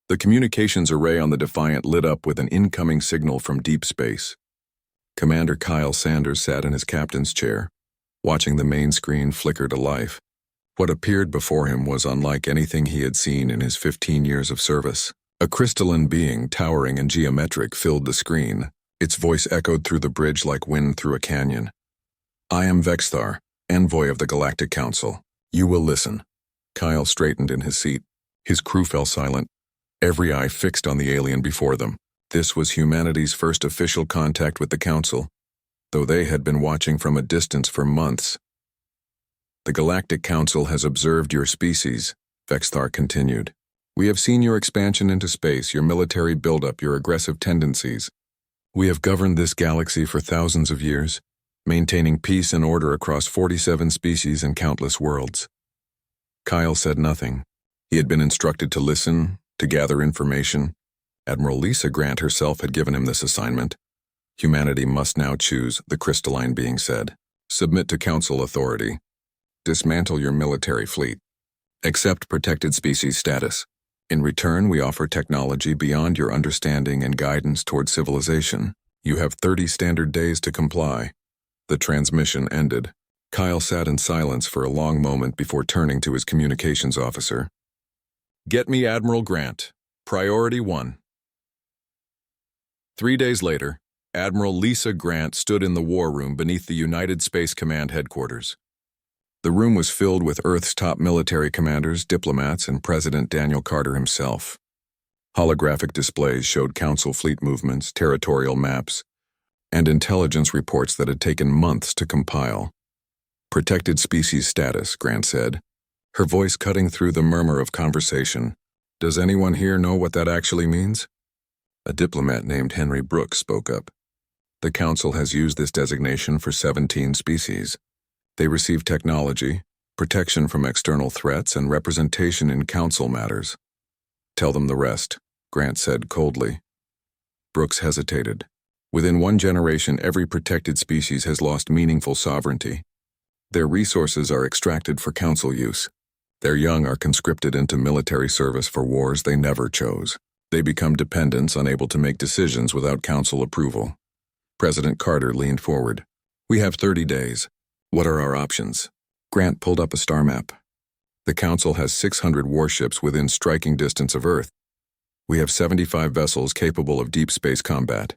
The communications array on the Defiant lit up with an incoming signal from deep space. Commander Kyle Sanders sat in his captain's chair, watching the main screen flicker to life. What appeared before him was unlike anything he had seen in his 15 years of service. A crystalline being, towering and geometric, filled the screen. Its voice echoed through the bridge like wind through a canyon. "I am Vexthar, envoy of the Galactic Council. You will listen." Kyle straightened in his seat. His crew fell silent, every eye fixed on the alien before them. This was humanity's first official contact with the Council, though they had been watching from a distance for months. "The Galactic Council has observed your species," Vexthar continued. "We have seen your expansion into space, your military buildup, your aggressive tendencies. We have governed this galaxy for thousands of years, maintaining peace and order across 47 species and countless worlds." Kyle said nothing. He had been instructed to listen, to gather information. Admiral Lisa Grant herself had given him this assignment. "Humanity must now choose," the crystalline being said. "Submit to Council authority. Dismantle your military fleet. Accept protected species status. In return, we offer technology beyond your understanding and guidance toward civilization. You have 30 standard days to comply." The transmission ended. Kyle sat in silence for a long moment before turning to his communications officer. "Get me Admiral Grant. Priority 1. 3 days later, Admiral Lisa Grant stood in the war room beneath the United Space Command headquarters. The room was filled with Earth's top military commanders, diplomats, and President Daniel Carter himself. Holographic displays showed Council fleet movements, territorial maps, and intelligence reports that had taken months to compile. "Protected species status," Grant said, her voice cutting through the murmur of conversation. "Does anyone here know what that actually means?" A diplomat named Henry Brooks spoke up. "The Council has used this designation for 17 species. They receive technology, protection from external threats, and representation in Council matters." "Tell them the rest," Grant said coldly. Brooks hesitated. "Within one generation, every protected species has lost meaningful sovereignty. Their resources are extracted for Council use. Their young are conscripted into military service for wars they never chose. They become dependents, unable to make decisions without Council approval." President Carter leaned forward. "We have 30 days. What are our options?" Grant pulled up a star map. "The Council has 600 warships within striking distance of Earth. We have 75 vessels capable of deep space combat.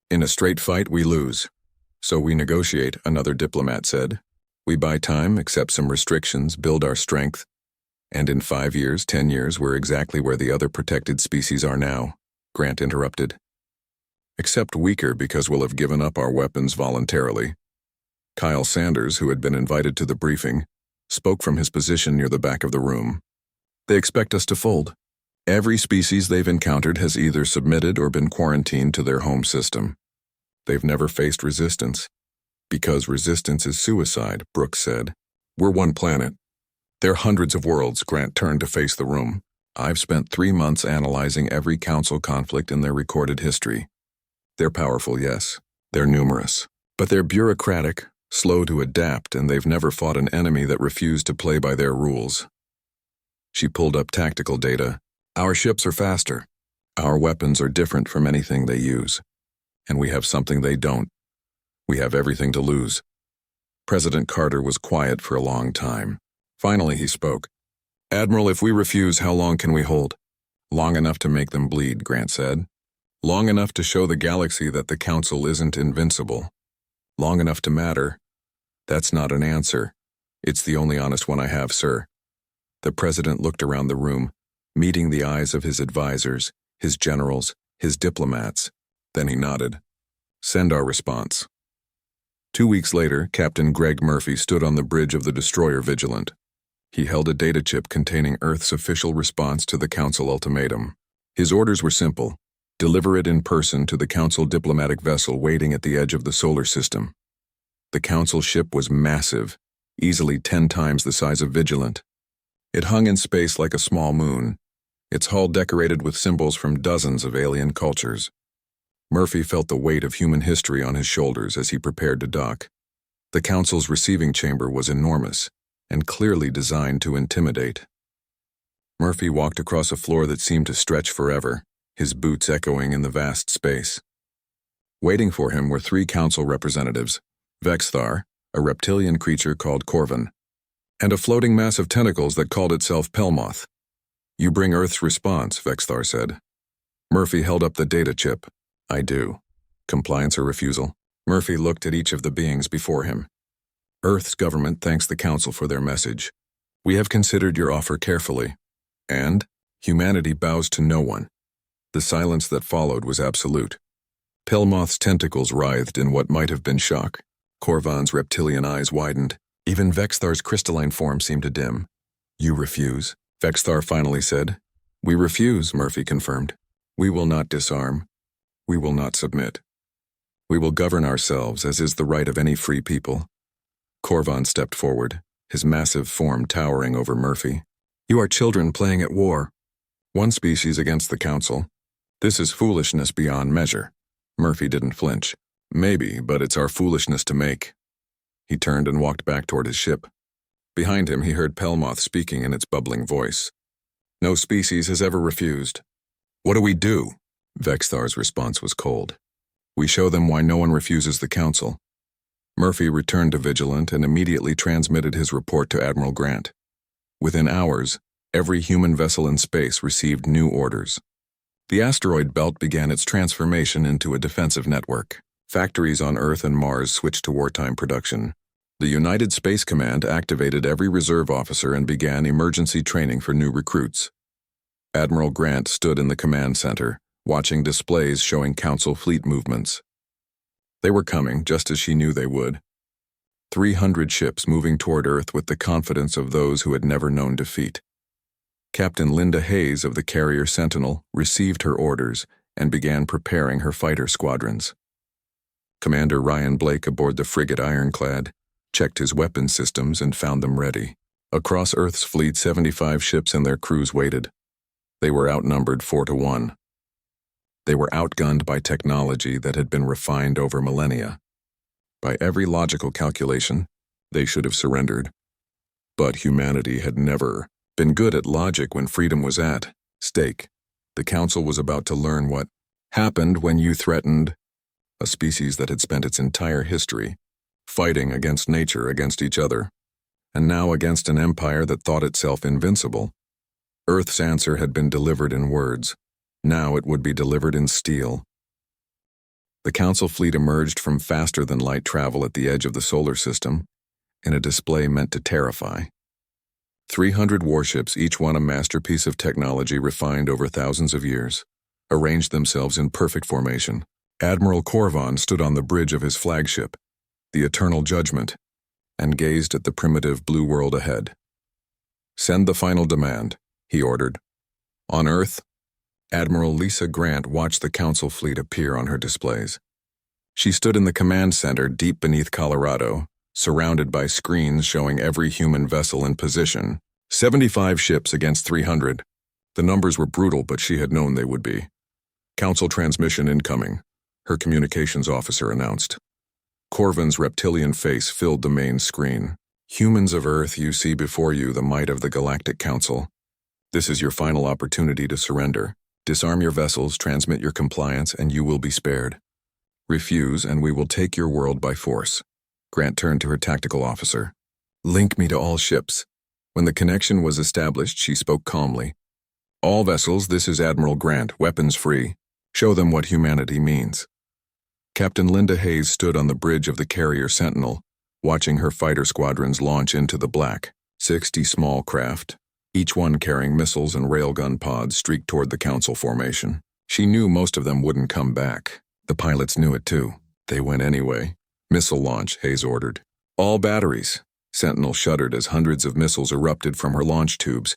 In a straight fight, we lose. So we negotiate," another diplomat said. "We buy time, accept some restrictions, build our strength. And in 5 years, 10 years, we're exactly where the other protected species are now," Grant interrupted. "Except weaker because we'll have given up our weapons voluntarily." Kyle Sanders, who had been invited to the briefing, spoke from his position near the back of the room. "They expect us to fold. Every species they've encountered has either submitted or been quarantined to their home system. They've never faced resistance. Because resistance is suicide," Brooks said. "We're one planet. They're hundreds of worlds." Grant turned to face the room. "I've spent 3 months analyzing every Council conflict in their recorded history. They're powerful, yes. They're numerous. But they're bureaucratic, slow to adapt, and they've never fought an enemy that refused to play by their rules." She pulled up tactical data. "Our ships are faster. Our weapons are different from anything they use. And we have something they don't. We have everything to lose." President Carter was quiet for a long time. Finally, he spoke. "Admiral, if we refuse, how long can we hold?" "Long enough to make them bleed," Grant said. "Long enough to show the galaxy that the Council isn't invincible. Long enough to matter." "That's not an answer. It's the only honest one I have, sir." The president looked around the room, meeting the eyes of his advisors, his generals, his diplomats. Then he nodded. "Send our response." 2 weeks later, Captain Greg Murphy stood on the bridge of the destroyer Vigilant. He held a data chip containing Earth's official response to the Council ultimatum. His orders were simple: deliver it in person to the Council diplomatic vessel waiting at the edge of the solar system. The Council ship was massive, easily 10 times the size of Vigilant. It hung in space like a small moon, its hull decorated with symbols from dozens of alien cultures. Murphy felt the weight of human history on his shoulders as he prepared to dock. The Council's receiving chamber was enormous and clearly designed to intimidate. Murphy walked across a floor that seemed to stretch forever, his boots echoing in the vast space. Waiting for him were 3 council representatives, Vexthar, a reptilian creature called Corvin, and a floating mass of tentacles that called itself Pelmoth. "You bring Earth's response," Vexthar said. Murphy held up the data chip. "I do." Compliance or refusal? Murphy looked at each of the beings before him. "Earth's government thanks the Council for their message. We have considered your offer carefully. And humanity bows to no one." The silence that followed was absolute. Pelmoth's tentacles writhed in what might have been shock. Corvan's reptilian eyes widened. Even Vexthar's crystalline form seemed to dim. "You refuse," Vexthar finally said. "We refuse," Murphy confirmed. "We will not disarm. We will not submit. We will govern ourselves as is the right of any free people." Corvan stepped forward, his massive form towering over Murphy. "You are children playing at war. One species against the Council. This is foolishness beyond measure." Murphy didn't flinch. "Maybe, but it's our foolishness to make." He turned and walked back toward his ship. Behind him, he heard Pelmoth speaking in its bubbling voice. "No species has ever refused." "What do we do?" Vexthar's response was cold. "We show them why no one refuses the Council." Murphy returned to Vigilant and immediately transmitted his report to Admiral Grant. Within hours, every human vessel in space received new orders. The asteroid belt began its transformation into a defensive network. Factories on Earth and Mars switched to wartime production. The United Space Command activated every reserve officer and began emergency training for new recruits. Admiral Grant stood in the command center, watching displays showing Council fleet movements. They were coming, just as she knew they would. 300 ships moving toward Earth with the confidence of those who had never known defeat. Captain Linda Hayes of the carrier Sentinel received her orders and began preparing her fighter squadrons. Commander Ryan Blake aboard the frigate Ironclad checked his weapon systems and found them ready. Across Earth's fleet, 75 ships and their crews waited. They were outnumbered 4-1. They were outgunned by technology that had been refined over millennia. By every logical calculation, they should have surrendered. But humanity had never been good at logic when freedom was at stake. The Council was about to learn what happened when you threatened a species that had spent its entire history fighting against nature, against each other, and now against an empire that thought itself invincible. Earth's answer had been delivered in words. Now it would be delivered in steel. The Council fleet emerged from faster-than-light travel at the edge of the solar system in a display meant to terrify. 300 warships, each one a masterpiece of technology refined over thousands of years, arranged themselves in perfect formation. Admiral Corvan stood on the bridge of his flagship, the Eternal Judgment, and gazed at the primitive blue world ahead. "Send the final demand," he ordered. On Earth, Admiral Lisa Grant watched the Council fleet appear on her displays. She stood in the command center deep beneath Colorado, surrounded by screens showing every human vessel in position. 75 ships against 300. The numbers were brutal, but she had known they would be. "Council transmission incoming," her communications officer announced. Corvin's reptilian face filled the main screen. "Humans of Earth, you see before you the might of the Galactic Council. This is your final opportunity to surrender. Disarm your vessels, transmit your compliance, and you will be spared. Refuse, and we will take your world by force." Grant turned to her tactical officer. "Link me to all ships." When the connection was established, she spoke calmly. "All vessels, this is Admiral Grant, weapons free. Show them what humanity means." Captain Linda Hayes stood on the bridge of the carrier Sentinel, watching her fighter squadrons launch into the black. 60 small craft, each one carrying missiles and railgun pods, streaked toward the Council formation. She knew most of them wouldn't come back. The pilots knew it too. They went anyway. "Missile launch," Hayes ordered. "All batteries." Sentinel shuddered as hundreds of missiles erupted from her launch tubes.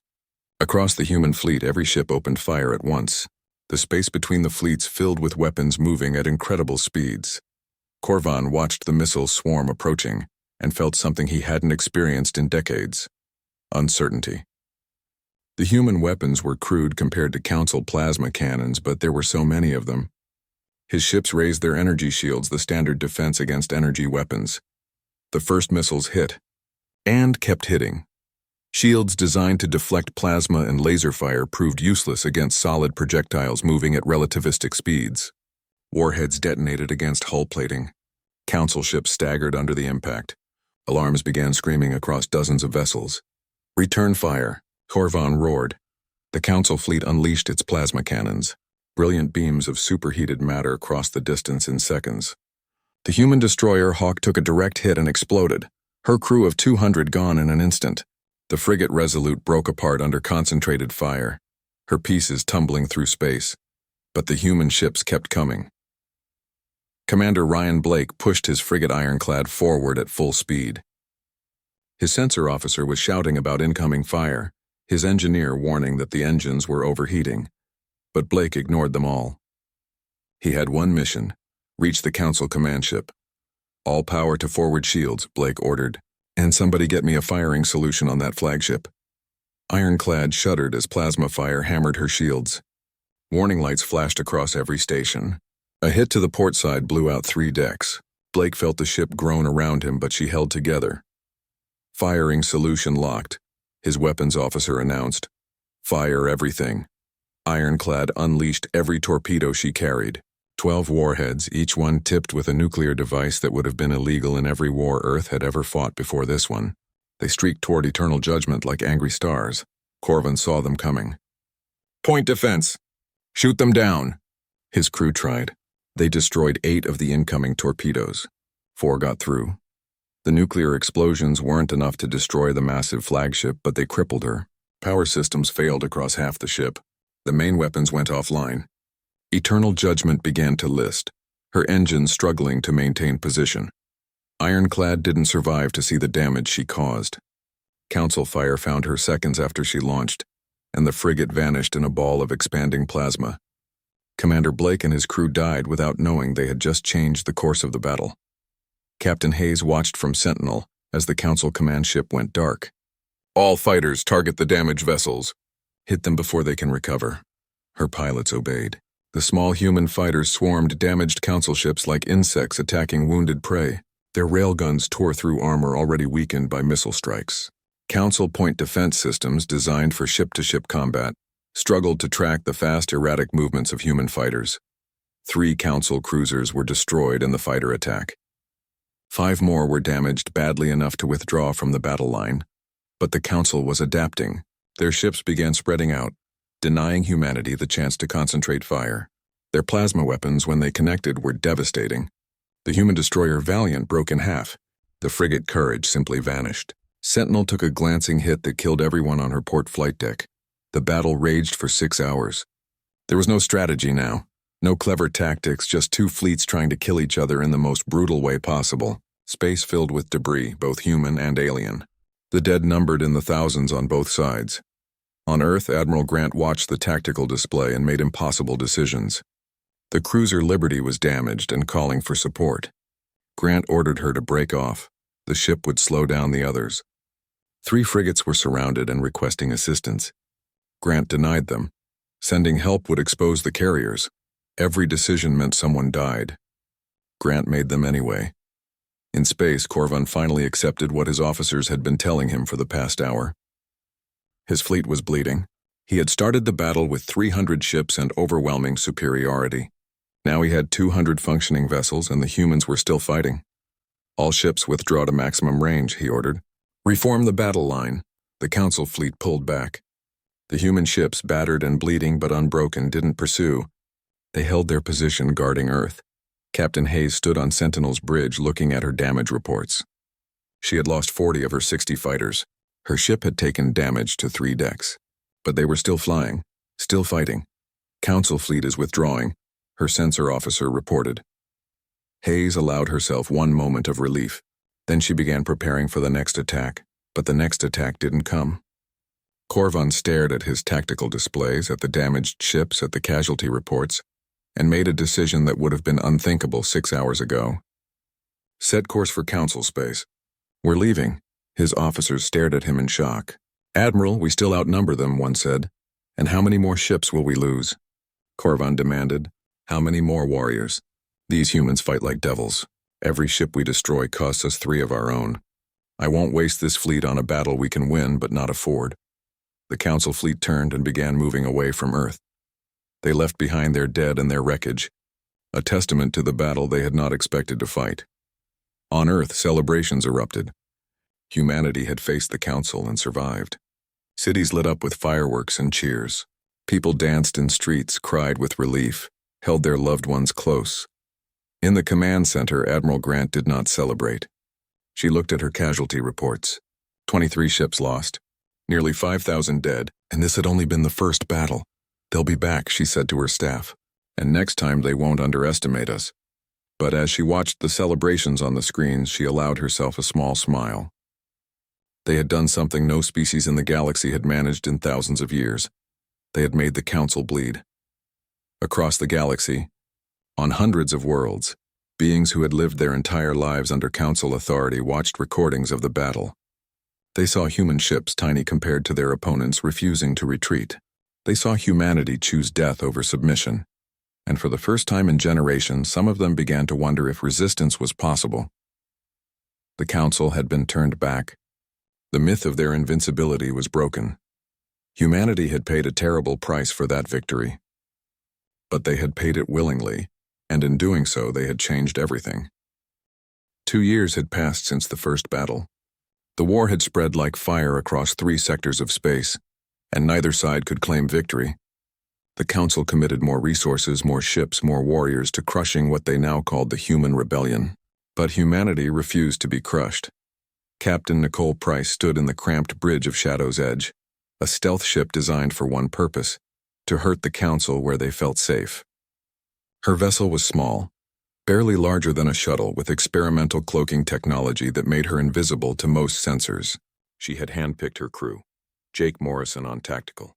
Across the human fleet, every ship opened fire at once. The space between the fleets filled with weapons moving at incredible speeds. Corvan watched the missile swarm approaching and felt something he hadn't experienced in decades: uncertainty. The human weapons were crude compared to Council plasma cannons, but there were so many of them. His ships raised their energy shields, the standard defense against energy weapons. The first missiles hit, and kept hitting. Shields designed to deflect plasma and laser fire proved useless against solid projectiles moving at relativistic speeds. Warheads detonated against hull plating. Council ships staggered under the impact. Alarms began screaming across dozens of vessels. "Return fire," Corvan roared. The Council fleet unleashed its plasma cannons. Brilliant beams of superheated matter crossed the distance in seconds. The human destroyer Hawk took a direct hit and exploded, her crew of 200 gone in an instant. The frigate Resolute broke apart under concentrated fire, her pieces tumbling through space. But the human ships kept coming. Commander Ryan Blake pushed his frigate Ironclad forward at full speed. His sensor officer was shouting about incoming fire, his engineer warning that the engines were overheating. But Blake ignored them all. He had one mission: reach the Council command ship. "All power to forward shields," Blake ordered, "and somebody get me a firing solution on that flagship." Ironclad shuddered as plasma fire hammered her shields. Warning lights flashed across every station. A hit to the port side blew out 3 decks. Blake felt the ship groan around him, but she held together. "Firing solution locked," his weapons officer announced. "Fire everything." Ironclad unleashed every torpedo she carried. 12 warheads, each one tipped with a nuclear device that would have been illegal in every war Earth had ever fought before this one. They streaked toward eternal judgment like angry stars. Corvan saw them coming. "Point defense! Shoot them down!" His crew tried. They destroyed 8 of the incoming torpedoes. 4 got through. The nuclear explosions weren't enough to destroy the massive flagship, but they crippled her. Power systems failed across half the ship. The main weapons went offline. Eternal judgment began to list, her engines struggling to maintain position. Ironclad didn't survive to see the damage she caused. Council fire found her seconds after she launched, and the frigate vanished in a ball of expanding plasma. Commander Blake and his crew died without knowing they had just changed the course of the battle. Captain Hayes watched from Sentinel as the Council command ship went dark. "All fighters target the damaged vessels. Hit them before they can recover." Her pilots obeyed. The small human fighters swarmed damaged Council ships like insects attacking wounded prey. Their railguns tore through armor already weakened by missile strikes. Council point defense systems designed for ship-to-ship combat struggled to track the fast, erratic movements of human fighters. 3 Council cruisers were destroyed in the fighter attack. 5 more were damaged badly enough to withdraw from the battle line. But the Council was adapting. Their ships began spreading out, denying humanity the chance to concentrate fire. Their plasma weapons, when they connected, were devastating. The human destroyer Valiant broke in half. The frigate Courage simply vanished. Sentinel took a glancing hit that killed everyone on her port flight deck. The battle raged for 6 hours. There was no strategy now. No clever tactics, just 2 fleets trying to kill each other in the most brutal way possible. Space filled with debris, both human and alien. The dead numbered in the thousands on both sides. On Earth, Admiral Grant watched the tactical display and made impossible decisions. The cruiser Liberty was damaged and calling for support. Grant ordered her to break off. The ship would slow down the others. 3 frigates were surrounded and requesting assistance. Grant denied them. Sending help would expose the carriers. Every decision meant someone died. Grant made them anyway. In space, Corvan finally accepted what his officers had been telling him for the past hour. His fleet was bleeding. He had started the battle with 300 ships and overwhelming superiority. Now he had 200 functioning vessels, and the humans were still fighting. "All ships withdraw to maximum range," he ordered. "Reform the battle line." The Council fleet pulled back. The human ships, battered and bleeding but unbroken, didn't pursue. They held their position guarding Earth. Captain Hayes stood on Sentinel's bridge looking at her damage reports. She had lost 40 of her 60 fighters. Her ship had taken damage to 3 decks. But they were still flying, still fighting. "Council fleet is withdrawing," her sensor officer reported. Hayes allowed herself one moment of relief. Then she began preparing for the next attack, but the next attack didn't come. Corvan stared at his tactical displays, at the damaged ships, at the casualty reports, and made a decision that would have been unthinkable 6 hours ago. "Set course for Council space." "We're leaving." His officers stared at him in shock. "Admiral, we still outnumber them," one said. "And how many more ships will we lose?" Corvan demanded. "How many more warriors? These humans fight like devils. Every ship we destroy costs us 3 of our own." I won't waste this fleet on a battle we can win but not afford. The Council fleet turned and began moving away from Earth. They left behind their dead and their wreckage, a testament to the battle they had not expected to fight. On Earth, celebrations erupted. Humanity had faced the Council and survived. Cities lit up with fireworks and cheers. People danced in streets, cried with relief, held their loved ones close. In the command center, Admiral Grant did not celebrate. She looked at her casualty reports. 23 ships lost, nearly 5,000 dead, and this had only been the first battle. They'll be back, she said to her staff, and next time they won't underestimate us. But as she watched the celebrations on the screens, she allowed herself a small smile. They had done something no species in the galaxy had managed in thousands of years. They had made the Council bleed. Across the galaxy, on hundreds of worlds, beings who had lived their entire lives under Council authority watched recordings of the battle. They saw human ships, tiny compared to their opponents, refusing to retreat. They saw humanity choose death over submission. And for the first time in generations, some of them began to wonder if resistance was possible. The Council had been turned back. The myth of their invincibility was broken. Humanity had paid a terrible price for that victory. But they had paid it willingly, and in doing so they had changed everything. 2 years had passed since the first battle. The war had spread like fire across 3 sectors of space, and neither side could claim victory. The Council committed more resources, more ships, more warriors to crushing what they now called the Human Rebellion. But humanity refused to be crushed. Captain Nicole Price stood in the cramped bridge of Shadow's Edge, a stealth ship designed for one purpose: to hurt the Council where they felt safe. Her vessel was small, barely larger than a shuttle, with experimental cloaking technology that made her invisible to most sensors. She had handpicked her crew, Jake Morrison on tactical,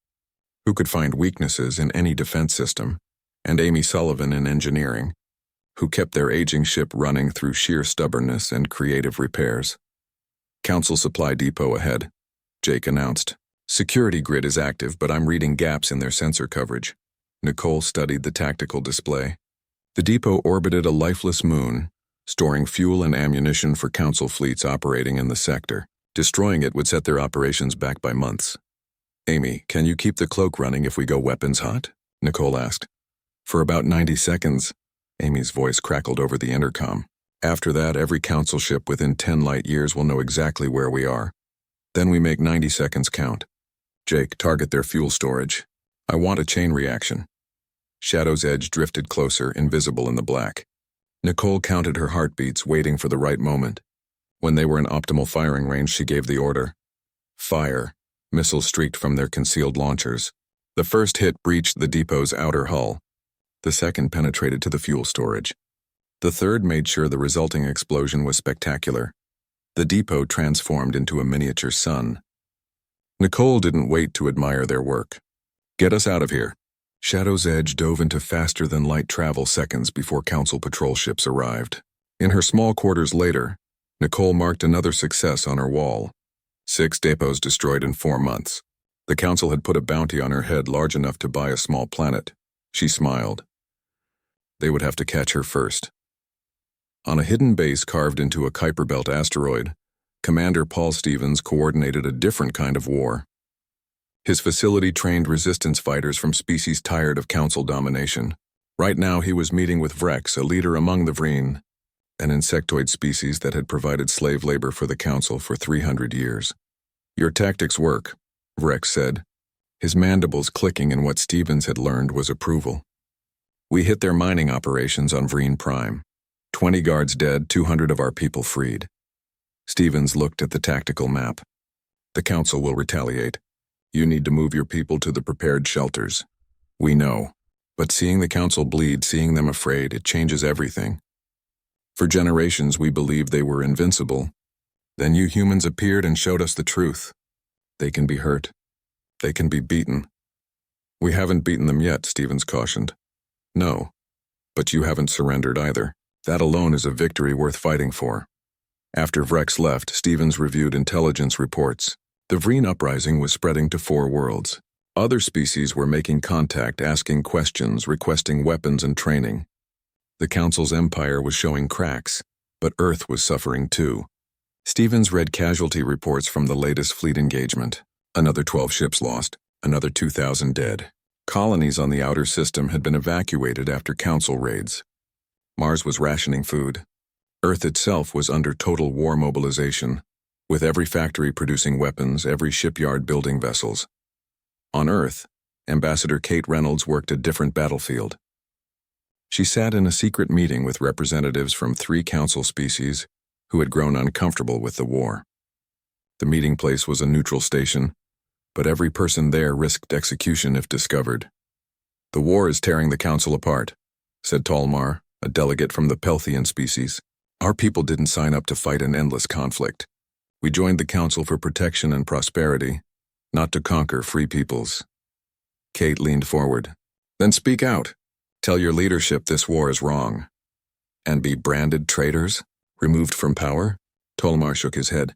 who could find weaknesses in any defense system, and Amy Sullivan in engineering, who kept their aging ship running through sheer stubbornness and creative repairs. Council supply depot ahead, Jake announced. Security grid is active, but I'm reading gaps in their sensor coverage. Nicole studied the tactical display. The depot orbited a lifeless moon, storing fuel and ammunition for Council fleets operating in the sector. Destroying it would set their operations back by months. Amy, can you keep the cloak running if we go weapons hot? Nicole asked. For about 90 seconds, Amy's voice crackled over the intercom. After that, every Council ship within 10 light years will know exactly where we are. Then we make 90 seconds count. Jake, target their fuel storage. I want a chain reaction. Shadow's Edge drifted closer, invisible in the black. Nicole counted her heartbeats, waiting for the right moment. When they were in optimal firing range, she gave the order. Fire. Missiles streaked from their concealed launchers. The first hit breached the depot's outer hull. The second penetrated to the fuel storage. The third made sure the resulting explosion was spectacular. The depot transformed into a miniature sun. Nicole didn't wait to admire their work. Get us out of here. Shadow's Edge dove into faster-than-light travel seconds before Council patrol ships arrived. In her small quarters later, Nicole marked another success on her wall. 6 depots destroyed in 4 months. The Council had put a bounty on her head large enough to buy a small planet. She smiled. They would have to catch her first. On a hidden base carved into a Kuiper Belt asteroid, Commander Paul Stevens coordinated a different kind of war. His facility trained resistance fighters from species tired of Council domination. Right now he was meeting with Vrex, a leader among the Vreen, an insectoid species that had provided slave labor for the Council for 300 years. Your tactics work, Vrex said, his mandibles clicking, and what Stevens had learned was approval. We hit their mining operations on Vreen Prime. 20 guards dead, 200 of our people freed. Stevens looked at the tactical map. The Council will retaliate. You need to move your people to the prepared shelters. We know. But seeing the Council bleed, seeing them afraid, it changes everything. For generations we believed they were invincible. Then you humans appeared and showed us the truth. They can be hurt. They can be beaten. We haven't beaten them yet, Stevens cautioned. No. But you haven't surrendered either. That alone is a victory worth fighting for. After Vrex left, Stevens reviewed intelligence reports. The Vreen uprising was spreading to 4 worlds. Other species were making contact, asking questions, requesting weapons and training. The Council's empire was showing cracks, but Earth was suffering too. Stevens read casualty reports from the latest fleet engagement. Another 12 ships lost, another 2,000 dead. Colonies on the outer system had been evacuated after Council raids. Mars was rationing food. Earth itself was under total war mobilization, with every factory producing weapons, every shipyard building vessels. On Earth, Ambassador Kate Reynolds worked a different battlefield. She sat in a secret meeting with representatives from 3 Council species who had grown uncomfortable with the war. The meeting place was a neutral station, but every person there risked execution if discovered. "The war is tearing the Council apart," said Talmar, a delegate from the Pelthian species. "Our people didn't sign up to fight an endless conflict. We joined the Council for protection and prosperity, not to conquer free peoples." Kate leaned forward. "Then speak out. Tell your leadership this war is wrong." "And be branded traitors? Removed from power?" Tolmar shook his head.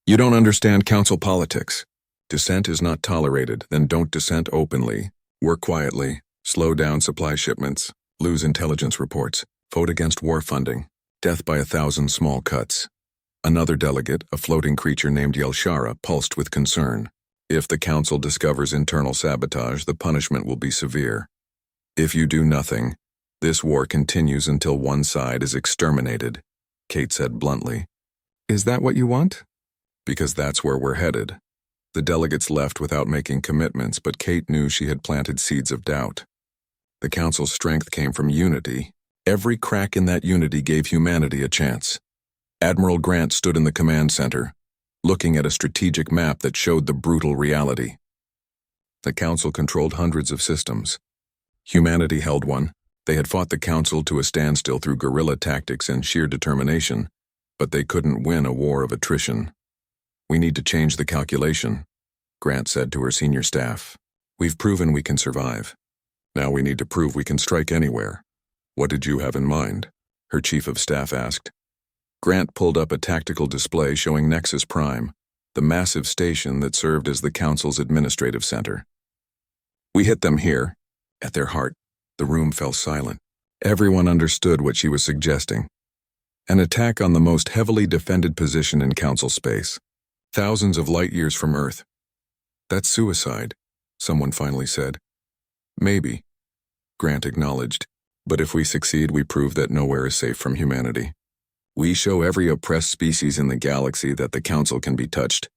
"You don't understand Council politics. Dissent is not tolerated, then don't dissent openly. Work quietly, slow down supply shipments, lose intelligence reports, vote against war funding, death by 1,000 small cuts." Another delegate, a floating creature named Yelshara, pulsed with concern. "If the Council discovers internal sabotage, the punishment will be severe. If you do nothing, this war continues until one side is exterminated," Kate said bluntly. "Is that what you want?" "Because that's where we're headed." The delegates left without making commitments, but Kate knew she had planted seeds of doubt. The Council's strength came from unity. Every crack in that unity gave humanity a chance. Admiral Grant stood in the command center, looking at a strategic map that showed the brutal reality. The Council controlled hundreds of systems. Humanity held one. They had fought the Council to a standstill through guerrilla tactics and sheer determination, but they couldn't win a war of attrition. "We need to change the calculation," Grant said to her senior staff. "We've proven we can survive. Now we need to prove we can strike anywhere." "What did you have in mind?" her chief of staff asked. Grant pulled up a tactical display showing Nexus Prime, the massive station that served as the Council's administrative center. "We hit them here." At their heart, the room fell silent. Everyone understood what she was suggesting. An attack on the most heavily defended position in Council space, thousands of light years from Earth. "That's suicide," someone finally said. "Maybe," Grant acknowledged. "But if we succeed, we prove that nowhere is safe from humanity. We show every oppressed species in the galaxy that the Council can be touched,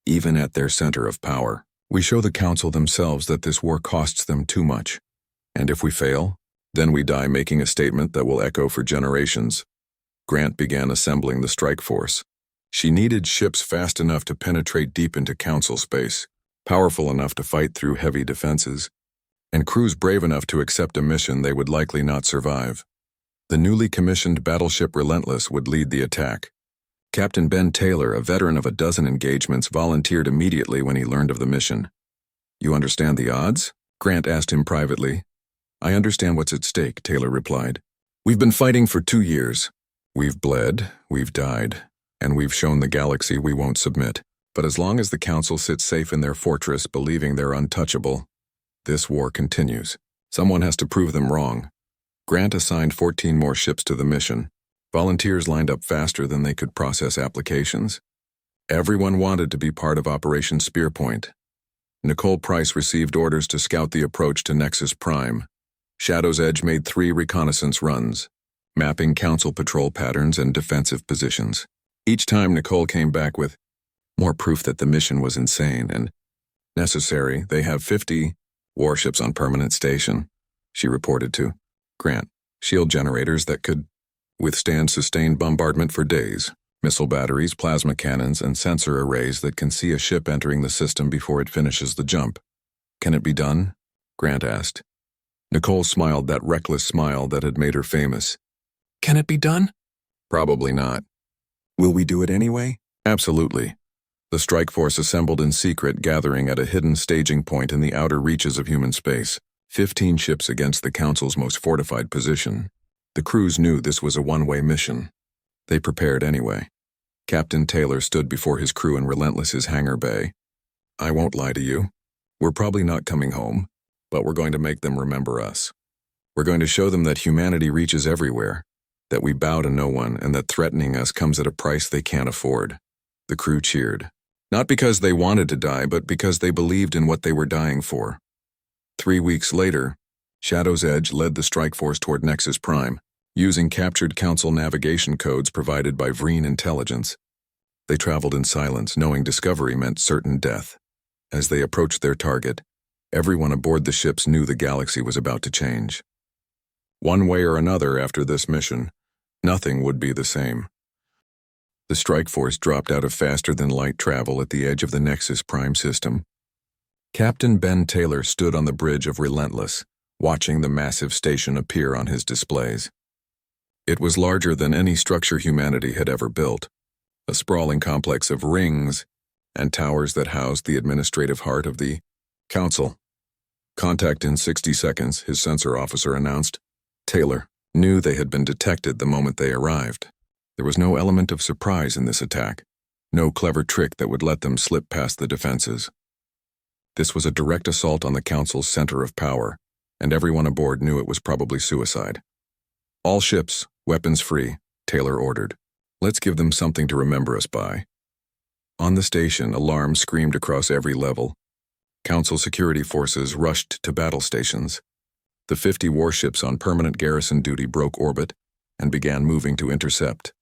even at their center of power. We show the Council themselves that this war costs them too much. And if we fail, then we die making a statement that will echo for generations." Grant began assembling the strike force. She needed ships fast enough to penetrate deep into Council space, powerful enough to fight through heavy defenses, and crews brave enough to accept a mission they would likely not survive. The newly commissioned battleship Relentless would lead the attack. Captain Ben Taylor, a veteran of a dozen engagements, volunteered immediately when he learned of the mission. "You understand the odds?" Grant asked him privately. "I understand what's at stake," Taylor replied. "We've been fighting for 2 years. We've bled, we've died, and we've shown the galaxy we won't submit. But as long as the Council sits safe in their fortress believing they're untouchable, this war continues. Someone has to prove them wrong." Grant assigned 14 more ships to the mission. Volunteers lined up faster than they could process applications. Everyone wanted to be part of Operation Spearpoint. Nicole Price received orders to scout the approach to Nexus Prime. Shadow's Edge made 3 reconnaissance runs, mapping Council patrol patterns and defensive positions. Each time Nicole came back with more proof that the mission was insane and necessary. "They have 50 warships on permanent station," she reported to Grant. "Shield generators that could withstand sustained bombardment for days. Missile batteries, plasma cannons, and sensor arrays that can see a ship entering the system before it finishes the jump. Can it be done?" Grant asked. Nicole smiled, that reckless smile that had made her famous. "Can it be done?" "Probably not." "Will we do it anyway?" "Absolutely." The strike force assembled in secret, gathering at a hidden staging point in the outer reaches of human space. 15 ships against the Council's most fortified position. The crews knew this was a one-way mission. They prepared anyway. Captain Taylor stood before his crew in Relentless's hangar bay. "I won't lie to you. We're probably not coming home, but we're going to make them remember us. We're going to show them that humanity reaches everywhere, that we bow to no one and that threatening us comes at a price they can't afford." The crew cheered. Not because they wanted to die, but because they believed in what they were dying for. 3 weeks later, Shadow's Edge led the strike force toward Nexus Prime, using captured Council navigation codes provided by Vreen Intelligence. They traveled in silence, knowing discovery meant certain death. As they approached their target, everyone aboard the ships knew the galaxy was about to change. One way or another after this mission, nothing would be the same. The strike force dropped out of faster-than-light travel at the edge of the Nexus Prime system. Captain Ben Taylor stood on the bridge of Relentless, watching the massive station appear on his displays. It was larger than any structure humanity had ever built, a sprawling complex of rings and towers that housed the administrative heart of the Council. "Contact in 60 seconds, his sensor officer announced. Taylor knew they had been detected the moment they arrived. There was no element of surprise in this attack, no clever trick that would let them slip past the defenses. This was a direct assault on the Council's center of power, and everyone aboard knew it was probably suicide. "All ships, weapons free," Taylor ordered. "Let's give them something to remember us by." On the station, alarms screamed across every level. Council security forces rushed to battle stations. The 50 warships on permanent garrison duty broke orbit and began moving to intercept.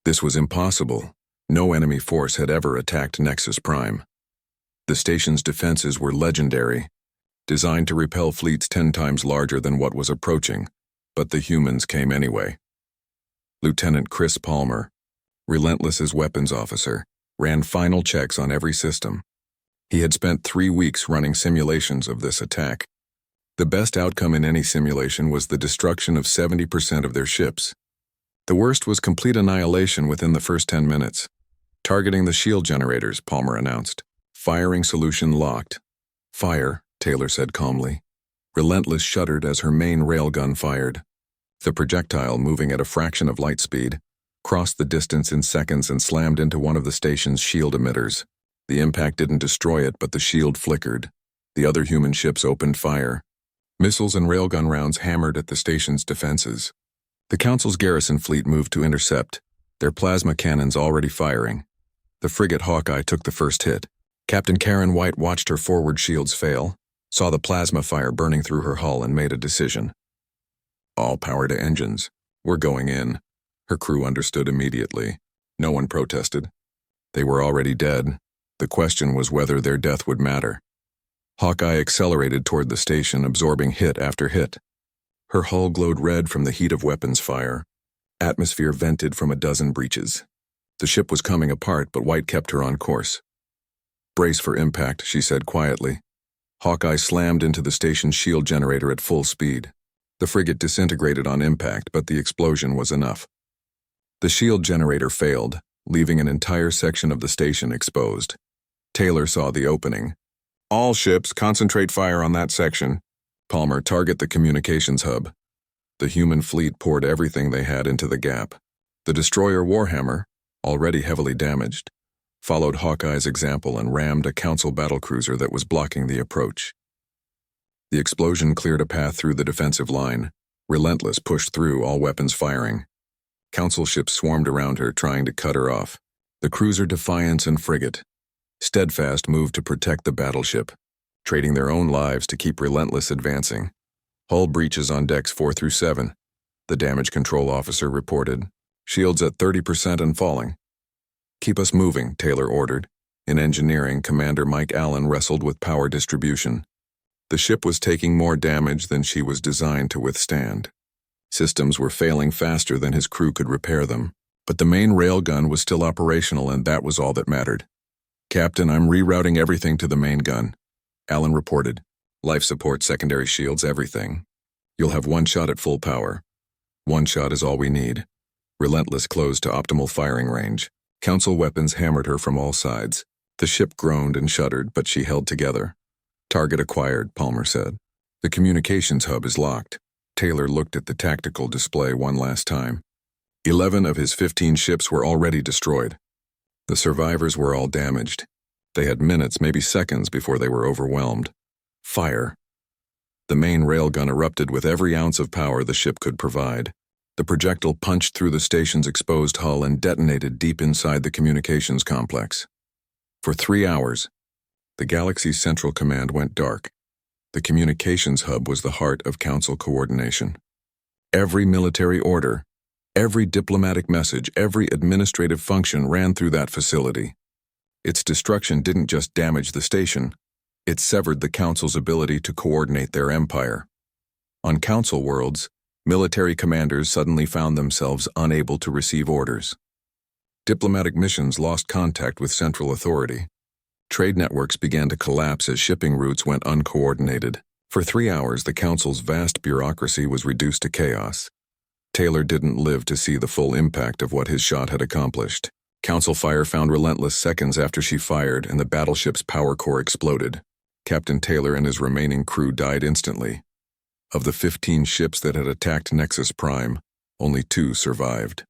This was impossible. No enemy force had ever attacked Nexus Prime. The station's defenses were legendary, designed to repel fleets 10 times larger than what was approaching, but the humans came anyway. Lieutenant Chris Palmer, Relentless's weapons officer, ran final checks on every system. He had spent 3 weeks running simulations of this attack. The best outcome in any simulation was the destruction of 70% of their ships. The worst was complete annihilation within the first 10 minutes. "Targeting the shield generators," Palmer announced. "Firing solution locked." "Fire," Taylor said calmly. Relentless shuddered as her main railgun fired. The projectile, moving at a fraction of light speed, crossed the distance in seconds and slammed into one of the station's shield emitters. The impact didn't destroy it, but the shield flickered. The other human ships opened fire. Missiles and railgun rounds hammered at the station's defenses. The Council's garrison fleet moved to intercept, their plasma cannons already firing. The frigate Hawkeye took the first hit. Captain Karen White watched her forward shields fail, saw the plasma fire burning through her hull, and made a decision. "All power to engines. We're going in." Her crew understood immediately. No one protested. They were already dead. The question was whether their death would matter. Hawkeye accelerated toward the station, absorbing hit after hit. Her hull glowed red from the heat of weapons fire. Atmosphere vented from a dozen breaches. The ship was coming apart, but White kept her on course. "Brace for impact," she said quietly. Hawkeye slammed into the station's shield generator at full speed. The frigate disintegrated on impact, but the explosion was enough. The shield generator failed, leaving an entire section of the station exposed. Taylor saw the opening. "All ships, concentrate fire on that section." "Palmer, target the communications hub." The human fleet poured everything they had into the gap. The destroyer Warhammer, already heavily damaged, followed Hawkeye's example and rammed a Council battlecruiser that was blocking the approach. The explosion cleared a path through the defensive line. Relentless pushed through, all weapons firing. Council ships swarmed around her, trying to cut her off. The cruiser Defiance and frigate Steadfast moved to protect the battleship, trading their own lives to keep Relentless advancing. "Hull breaches on decks 4 through 7, the damage control officer reported. "Shields at 30% and falling." "Keep us moving," Taylor ordered. In engineering, Commander Mike Allen wrestled with power distribution. The ship was taking more damage than she was designed to withstand. Systems were failing faster than his crew could repair them, but the main railgun was still operational, and that was all that mattered. "Captain, I'm rerouting everything to the main gun," Allen reported. "Life support, secondary shields, everything. You'll have one shot at full power. One shot is all we need." Relentless closed to optimal firing range. Council weapons hammered her from all sides. The ship groaned and shuddered, but she held together. "Target acquired," Palmer said. "The communications hub is locked." Taylor looked at the tactical display one last time. 11 of his 15 ships were already destroyed. The survivors were all damaged. They had minutes, maybe seconds, before they were overwhelmed. Fire. The main railgun erupted with every ounce of power the ship could provide. The projectile punched through the station's exposed hull and detonated deep inside the communications complex. For 3 hours, the Galaxy's Central Command went dark. The communications hub was the heart of Council coordination. Every military order, every diplomatic message, every administrative function ran through that facility. Its destruction didn't just damage the station, it severed the Council's ability to coordinate their empire. On Council worlds, military commanders suddenly found themselves unable to receive orders. Diplomatic missions lost contact with central authority. Trade networks began to collapse as shipping routes went uncoordinated. For 3 hours, the Council's vast bureaucracy was reduced to chaos. Taylor didn't live to see the full impact of what his shot had accomplished. Council fire found relentless seconds after she fired, and the battleship's power core exploded. Captain Taylor and his remaining crew died instantly. Of the 15 ships that had attacked Nexus Prime, only 2 survived.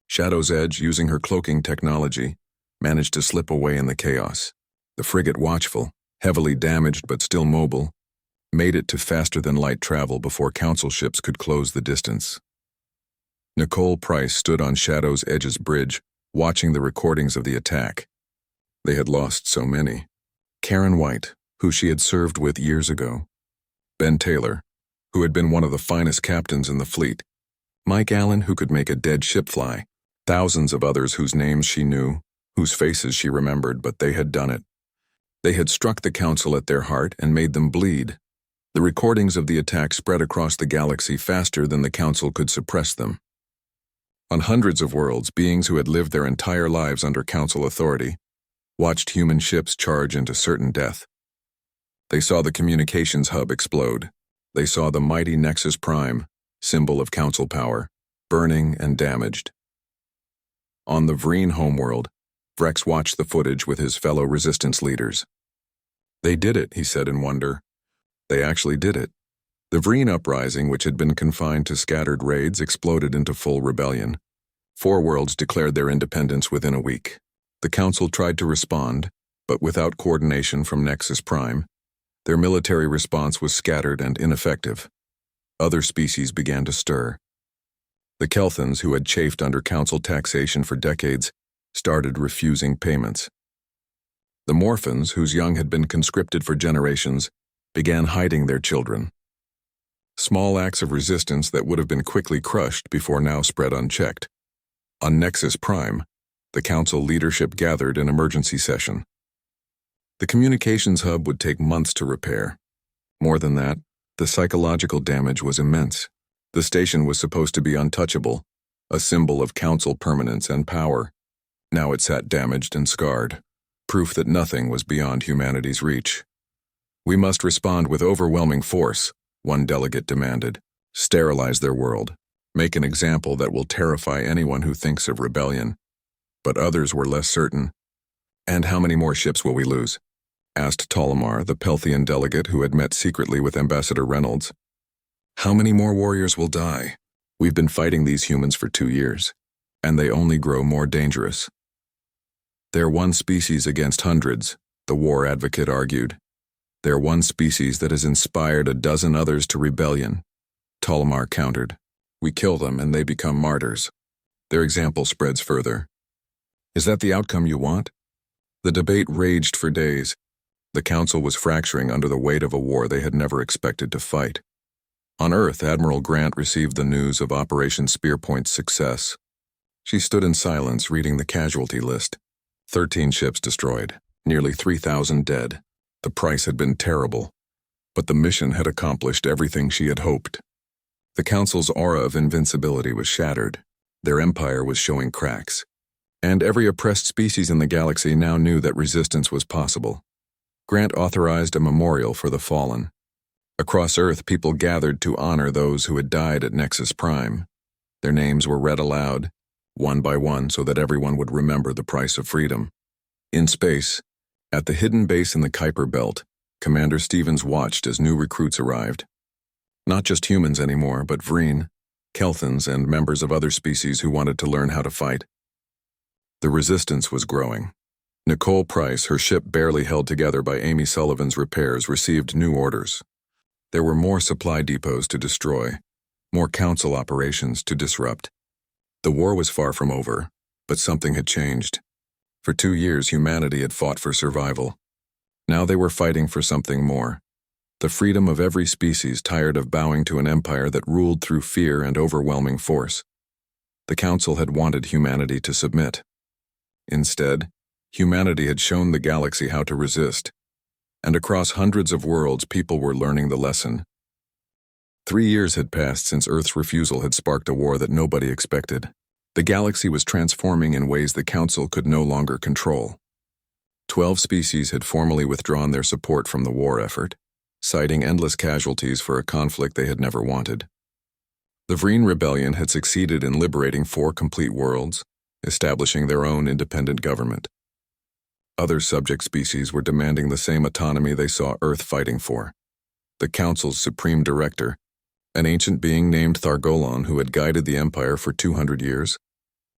Shadow's Edge, using her cloaking technology, managed to slip away in the chaos. The frigate Watchful, heavily damaged but still mobile, made it to faster-than-light travel before Council ships could close the distance. Nicole Price stood on Shadow's Edge's bridge, watching the recordings of the attack. They had lost so many. Karen White, who she had served with years ago. Ben Taylor, who had been one of the finest captains in the fleet. Mike Allen, who could make a dead ship fly. Thousands of others whose names she knew, whose faces she remembered, but they had done it. They had struck the Council at their heart and made them bleed. The recordings of the attack spread across the galaxy faster than the Council could suppress them. On hundreds of worlds, beings who had lived their entire lives under Council authority watched human ships charge into certain death. They saw the communications hub explode. They saw the mighty Nexus Prime, symbol of Council power, burning and damaged. On the Vreen homeworld, Vrex watched the footage with his fellow resistance leaders. They did it, he said in wonder. They actually did it. The Vreen uprising, which had been confined to scattered raids, exploded into full rebellion. 4 worlds declared their independence within a week. The Council tried to respond, but without coordination from Nexus Prime, their military response was scattered and ineffective. Other species began to stir. The Kelthans, who had chafed under Council taxation for decades, started refusing payments. The Morphans, whose young had been conscripted for generations, began hiding their children. Small acts of resistance that would have been quickly crushed before now spread unchecked. On Nexus Prime, the Council leadership gathered in emergency session. The communications hub would take months to repair. More than that, the psychological damage was immense. The station was supposed to be untouchable, a symbol of Council permanence and power. Now it sat damaged and scarred, proof that nothing was beyond humanity's reach. We must respond with overwhelming force, one delegate demanded. Sterilize their world. Make an example that will terrify anyone who thinks of rebellion. But others were less certain. And how many more ships will we lose? Asked Tolamar, the Pelthian delegate who had met secretly with Ambassador Reynolds. How many more warriors will die? We've been fighting these humans for 2 years, and they only grow more dangerous. They're one species against hundreds, the war advocate argued. They're one species that has inspired a dozen others to rebellion, Tolamar countered. We kill them and they become martyrs. Their example spreads further. Is that the outcome you want? The debate raged for days. The Council was fracturing under the weight of a war they had never expected to fight. On Earth, Admiral Grant received the news of Operation Spearpoint's success. She stood in silence, reading the casualty list. 13 ships destroyed, nearly 3,000 dead. The price had been terrible, but the mission had accomplished everything she had hoped. The Council's aura of invincibility was shattered. Their empire was showing cracks. And every oppressed species in the galaxy now knew that resistance was possible. Grant authorized a memorial for the fallen. Across Earth, people gathered to honor those who had died at Nexus Prime. Their names were read aloud, one by one, so that everyone would remember the price of freedom. In space, at the hidden base in the Kuiper Belt, Commander Stevens watched as new recruits arrived. Not just humans anymore, but Vreen, Kelthans, and members of other species who wanted to learn how to fight. The resistance was growing. Nicole Price, her ship barely held together by Amy Sullivan's repairs, received new orders. There were more supply depots to destroy, more council operations to disrupt. The war was far from over, but something had changed. For 2 years, humanity had fought for survival. Now they were fighting for something more. The freedom of every species tired of bowing to an empire that ruled through fear and overwhelming force. The council had wanted humanity to submit. Instead, humanity had shown the galaxy how to resist. And across hundreds of worlds, people were learning the lesson. 3 years had passed since Earth's refusal had sparked a war that nobody expected. The galaxy was transforming in ways the Council could no longer control. 12 species had formally withdrawn their support from the war effort, citing endless casualties for a conflict they had never wanted. The Vreen Rebellion had succeeded in liberating 4 complete worlds, establishing their own independent government. Other subject species were demanding the same autonomy they saw Earth fighting for. The Council's supreme director, an ancient being named Thargolon who had guided the Empire for 200 years,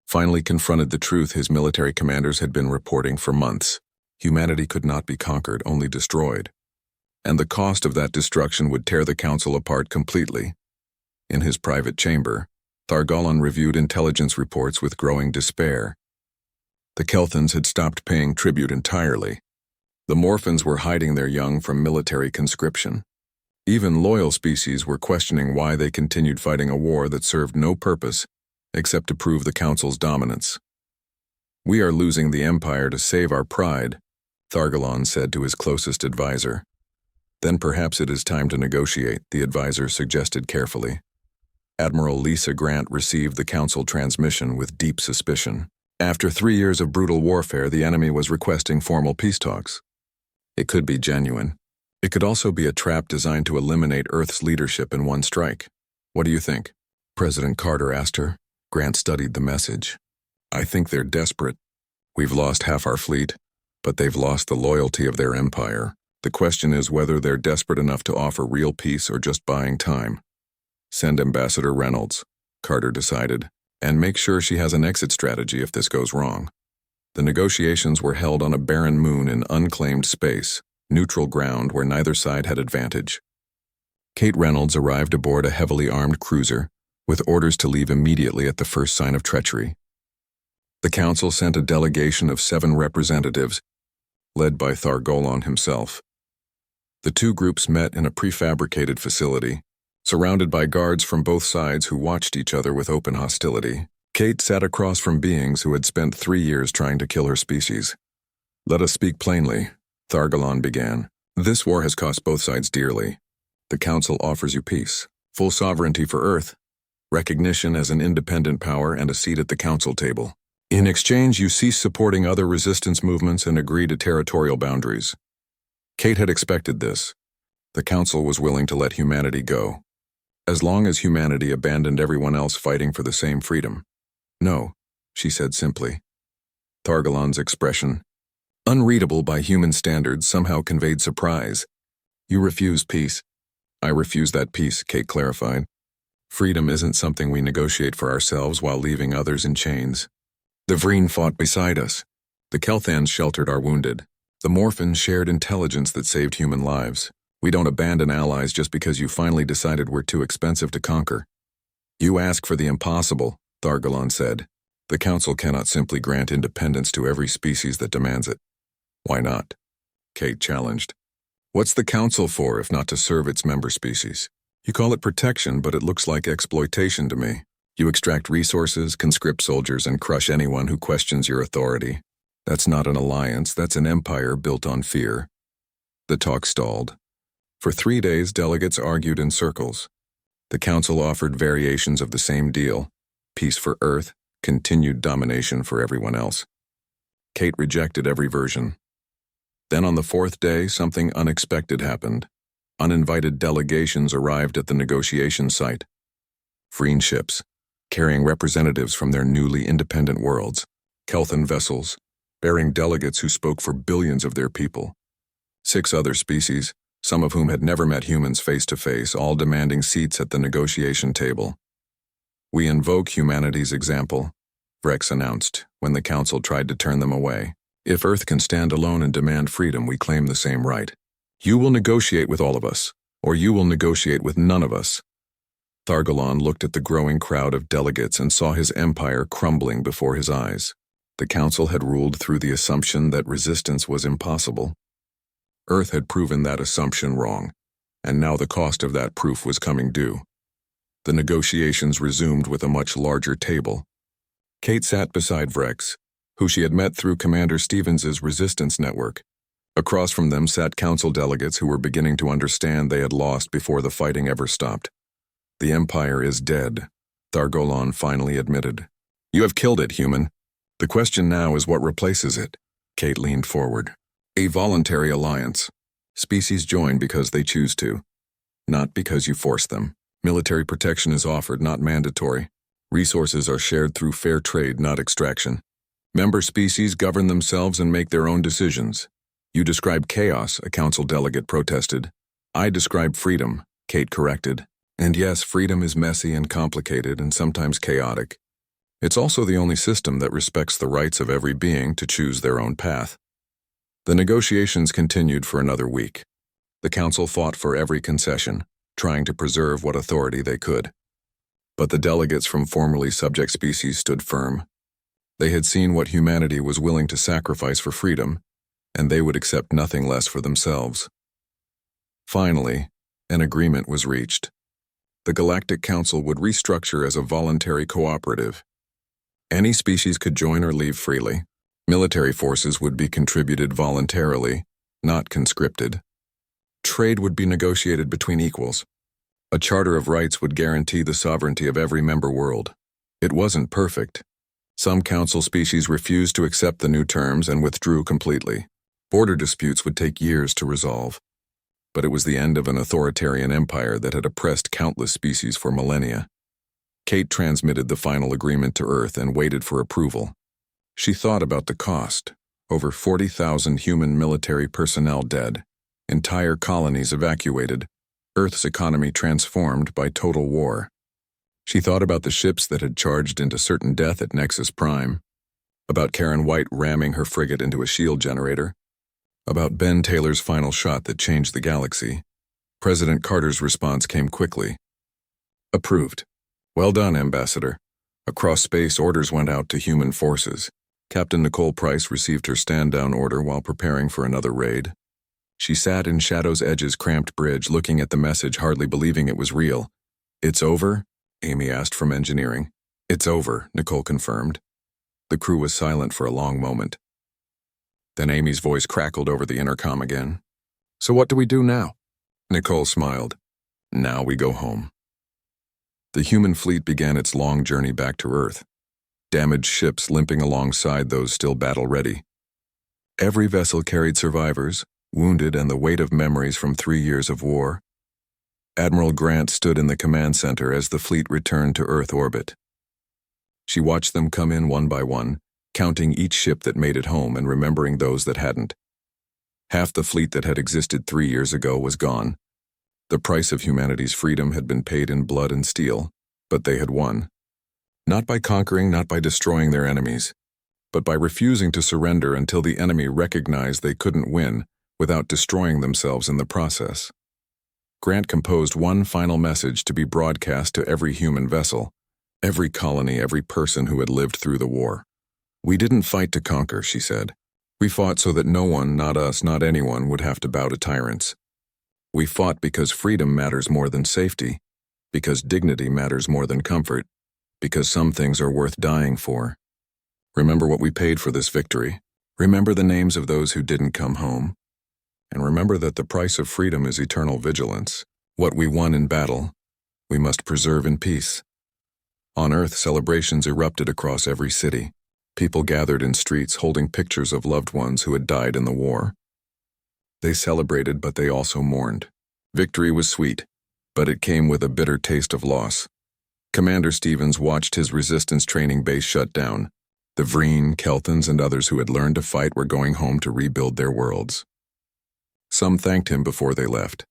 finally confronted the truth his military commanders had been reporting for months. Humanity could not be conquered, only destroyed. And the cost of that destruction would tear the Council apart completely. In his private chamber, Thargolon reviewed intelligence reports with growing despair. The Kelthans had stopped paying tribute entirely. The Morphans were hiding their young from military conscription. Even loyal species were questioning why they continued fighting a war that served no purpose except to prove the Council's dominance. "We are losing the Empire to save our pride," Thargolon said to his closest advisor. "Then perhaps it is time to negotiate," the advisor suggested carefully. Admiral Lisa Grant received the Council transmission with deep suspicion. After 3 years of brutal warfare, the enemy was requesting formal peace talks. It could be genuine. It could also be a trap designed to eliminate Earth's leadership in one strike. "What do you think?" President Carter asked her. Grant studied the message. "I think they're desperate. We've lost half our fleet, but they've lost the loyalty of their empire. The question is whether they're desperate enough to offer real peace or just buying time." "Send Ambassador Reynolds," Carter decided, "and make sure she has an exit strategy if this goes wrong." The negotiations were held on a barren moon in unclaimed space, neutral ground where neither side had advantage. Kate Reynolds arrived aboard a heavily armed cruiser, with orders to leave immediately at the first sign of treachery. The Council sent a delegation of 7 representatives, led by Thargolon himself. The 2 groups met in a prefabricated facility, surrounded by guards from both sides who watched each other with open hostility. Kate sat across from beings who had spent 3 years trying to kill her species. "Let us speak plainly," Thargolon began. "This war has cost both sides dearly. The Council offers you peace, full sovereignty for Earth, recognition as an independent power, and a seat at the Council table. In exchange, you cease supporting other resistance movements and agree to territorial boundaries." Kate had expected this. The Council was willing to let humanity go, as long as humanity abandoned everyone else fighting for the same freedom. "No," she said simply. Thargolon's expression, unreadable by human standards, somehow conveyed surprise. "You refuse peace." "I refuse that peace," Kate clarified. "Freedom isn't something we negotiate for ourselves while leaving others in chains. The Vreen fought beside us. The Kelthans sheltered our wounded. The Morphans shared intelligence that saved human lives. We don't abandon allies just because you finally decided we're too expensive to conquer." "You ask for the impossible," Thargolon said. "The Council cannot simply grant independence to every species that demands it." "Why not?" Kate challenged. "What's the Council for if not to serve its member species? You call it protection, but it looks like exploitation to me. You extract resources, conscript soldiers, and crush anyone who questions your authority. That's not an alliance, that's an empire built on fear." The talk stalled. For 3 days, delegates argued in circles. The Council offered variations of the same deal: peace for Earth, continued domination for everyone else. Kate rejected every version. Then on the 4th day, something unexpected happened. Uninvited delegations arrived at the negotiation site. Vreen ships, carrying representatives from their newly independent worlds. Kelthan vessels, bearing delegates who spoke for billions of their people. 6 other species, some of whom had never met humans face to face, all demanding seats at the negotiation table. "We invoke humanity's example," Vrex announced when the Council tried to turn them away. "If Earth can stand alone and demand freedom, we claim the same right. You will negotiate with all of us, or you will negotiate with none of us." Thargolon looked at the growing crowd of delegates and saw his empire crumbling before his eyes. The council had ruled through the assumption that resistance was impossible. Earth had proven that assumption wrong, and now the cost of that proof was coming due. The negotiations resumed with a much larger table. Kate sat beside Vrex, who she had met through Commander Stevens's resistance network. Across from them sat council delegates who were beginning to understand they had lost before the fighting ever stopped. "The Empire is dead," Thargolon finally admitted. "You have killed it, human. The question now is what replaces it." Kate leaned forward. "A voluntary alliance. Species join because they choose to, not because you force them. Military protection is offered, not mandatory. Resources are shared through fair trade, not extraction. Member species govern themselves and make their own decisions." "You describe chaos," a council delegate protested. "I describe freedom," Kate corrected. "And yes, freedom is messy and complicated and sometimes chaotic. It's also the only system that respects the rights of every being to choose their own path." The negotiations continued for another week. The council fought for every concession, trying to preserve what authority they could. But the delegates from formerly subject species stood firm. They had seen what humanity was willing to sacrifice for freedom, and they would accept nothing less for themselves. Finally, an agreement was reached. The Galactic Council would restructure as a voluntary cooperative. Any species could join or leave freely. Military forces would be contributed voluntarily, not conscripted. Trade would be negotiated between equals. A charter of rights would guarantee the sovereignty of every member world. It wasn't perfect. Some council species refused to accept the new terms and withdrew completely. Border disputes would take years to resolve. But it was the end of an authoritarian empire that had oppressed countless species for millennia. Kate transmitted the final agreement to Earth and waited for approval. She thought about the cost. Over 40,000 human military personnel dead, entire colonies evacuated, Earth's economy transformed by total war. She thought about the ships that had charged into certain death at Nexus Prime, about Karen White ramming her frigate into a shield generator, about Ben Taylor's final shot that changed the galaxy. President Carter's response came quickly. "Approved. Well done, Ambassador." Across space, orders went out to human forces. Captain Nicole Price received her stand-down order while preparing for another raid. She sat in Shadow's Edge's cramped bridge, looking at the message, hardly believing it was real. "It's over?" Amy asked from engineering. "It's over," Nicole confirmed. The crew was silent for a long moment. Then Amy's voice crackled over the intercom again. "So what do we do now?" Nicole smiled. "Now we go home." The human fleet began its long journey back to Earth, damaged ships limping alongside those still battle-ready. Every vessel carried survivors, wounded, and the weight of memories from 3 years of war. Admiral Grant stood in the command center as the fleet returned to Earth orbit. She watched them come in one by one, counting each ship that made it home and remembering those that hadn't. Half the fleet that had existed 3 years ago was gone. The price of humanity's freedom had been paid in blood and steel, but they had won. Not by conquering, not by destroying their enemies, but by refusing to surrender until the enemy recognized they couldn't win without destroying themselves in the process. Grant composed one final message to be broadcast to every human vessel, every colony, every person who had lived through the war. "We didn't fight to conquer," she said. "We fought so that no one, not us, not anyone, would have to bow to tyrants. We fought because freedom matters more than safety, because dignity matters more than comfort, because some things are worth dying for. Remember what we paid for this victory. Remember the names of those who didn't come home. And remember that the price of freedom is eternal vigilance. What we won in battle, we must preserve in peace." On Earth, celebrations erupted across every city. People gathered in streets holding pictures of loved ones who had died in the war. They celebrated, but they also mourned. Victory was sweet, but it came with a bitter taste of loss. Commander Stevens watched his resistance training base shut down. The Vreen, Kelthans, and others who had learned to fight were going home to rebuild their worlds. Some thanked him before they left.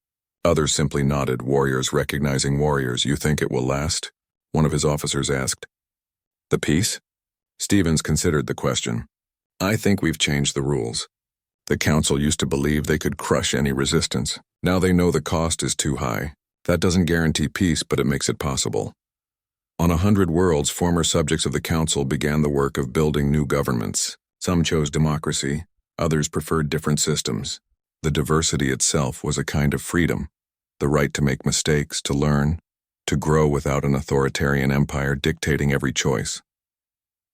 Others simply nodded, warriors recognizing warriors. "You think it will last?" one of his officers asked. "The peace?" Stevens considered the question. "I think we've changed the rules. The Council used to believe they could crush any resistance. Now they know the cost is too high. That doesn't guarantee peace, but it makes it possible. On 100 worlds, former subjects of the Council began the work of building new governments. Some chose democracy, others preferred different systems. The diversity itself was a kind of freedom, the right to make mistakes, to learn, to grow without an authoritarian empire dictating every choice.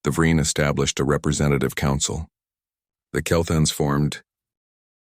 The Vreen established a representative council. The Kelthans formed